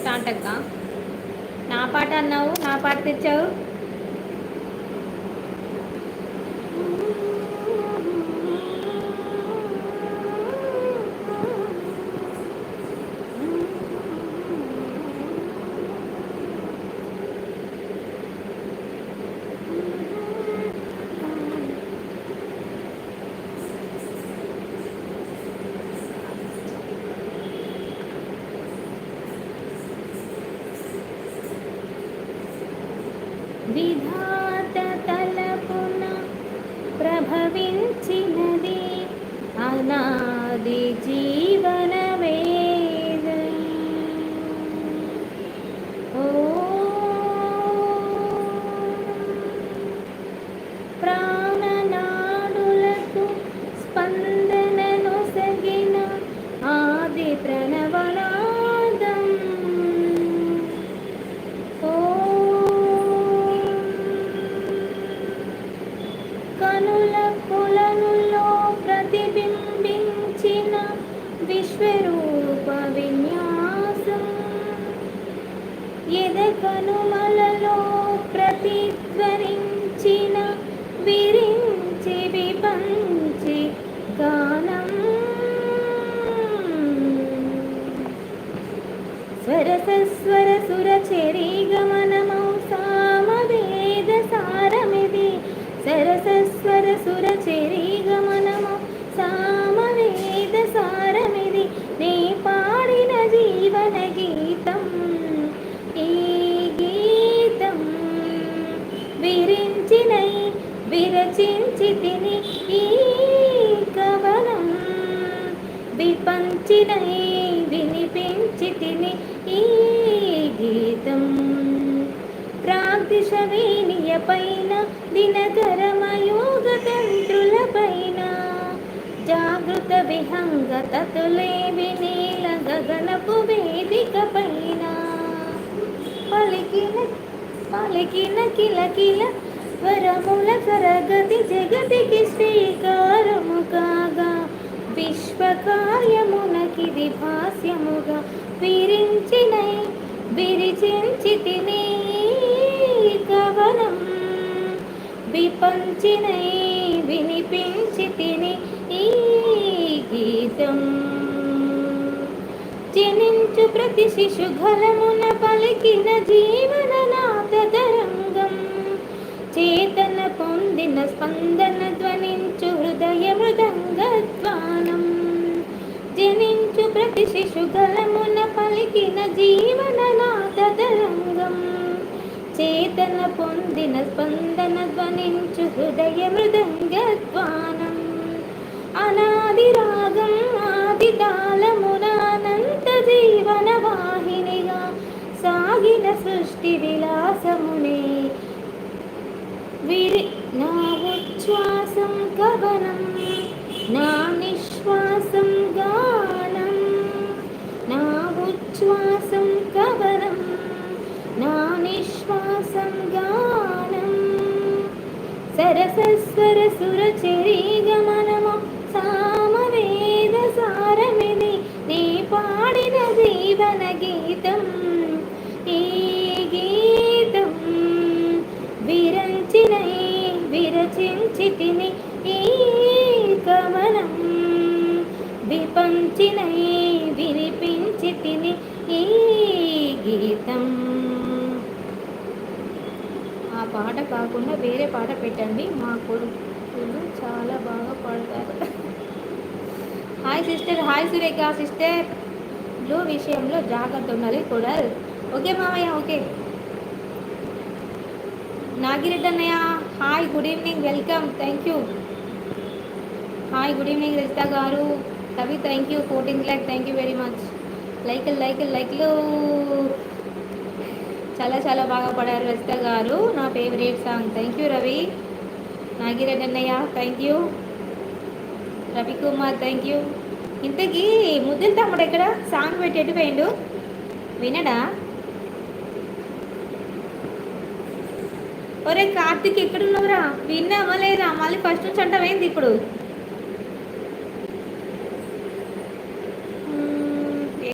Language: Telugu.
స్టార్ట్ అక్క. నా పాట అన్నావు, నా పాట తెచ్చావు. విధాత తలపున ప్రభవించినది అనాది జీవన వేదం. ఓ ప్రాణనాడులకు స్పందనను సగిన ఆది ప్రణవనాదం. కనుల కొలనులో ప్రతిబింబించిన విశ్వరూప విన్యాసం. ఎద కనుమలలో ప్రతిధ్వనించిన విరించి విపంచి గానం. స్వరసస్వర సుర చెరీ గమనమౌ సామవేద సారమిది. సరసస్వర సుర చెరీ గమనము సామవేద సారమిది. నే పాడిన జీవన గీతం ఈ గీతం. విరించినై విరచించి తిని ఈ కవనం. విపంచినై వినిపించి తిని ఈ గీతం. ప్రాగ్దిశ వేణియ పైన దినకరమయోగ తంత్రుల పైన జాగృత విహంగ తతులే వినీల గగనపు వేదిక పైన పలికిన పలికిన కిలకిల వరముల సరగతి జగతికి శ్రీకారము కాగా. విశ్వకార్యమునకిది భాస్యముగా విరించినై విరిచించి తిని కవనం. విపంచినై వినిపించి తిని ఈ గీతం. జనించు ప్రతి శిశు గలమున పలికిన జీవన నాద తరంగం. చేతన పొందిన స్పందన ధ్వనించు హృదయ మృదంగధ్వానం. జనించు ప్రతి శిశు గలమున పలికిన జీవన నాద తరంగం. చేతన పొందిన స్పందన ధ్వనించు హృదయ మృదంగధ్వానం. అనాది రాగం ఆది తాళమున అనంత జీవన వాహినిగా సాగిన సృష్టి విలాసమునే నా ఉచ్ఛ్వాసం కవనం. నా నిశ్వాసం గానం. నా ఉచ్ఛ్వాసం కవనం. నా నిశ్వాసం గానం. సరసస్వర సుర చెరీ గమనము సామవేద సారమిది. నీ పాడిన జీవన గీతం ఈ గీతం. విరంచినై విరచించి తిని ఈ కవనం. విపంచినై వినిపించి తిని ఈ గీతం. ఆ పాట కాకుండా వేరే పాట పెట్టండి, మా కొడుకులు చాలా బాగా పాడతారు. Hi sister, hi Surekha sister. లో విషయంలో జాగ్రత్త ఉన్నది కూడా. ఓకే మామయ్య, ఓకే. నాగిరెడ్డి అన్నయ్య hi, good evening, welcome, thank you. Hi, good evening Rajitha గారు. Ravi thank you, 14 like, thank you very much. లైక్లు చాలా చాలా బాగా పడారు రజిత గారు. నా favourite song. Thank you Ravi. Nagireddy అన్నయ్య thank you. Ravikumar thank you. ఇంతకీ ముద్దుల తమ్ముడు ఎక్కడ? సాంగ్ పెట్టి ఎటు పోయిండు? వినడా? ఒరే కార్తీక్ ఎక్కడున్నావురా? విన్నావా లేదా? మళ్ళీ ఫస్ట్ నుంచి అంటావేంది ఇప్పుడు?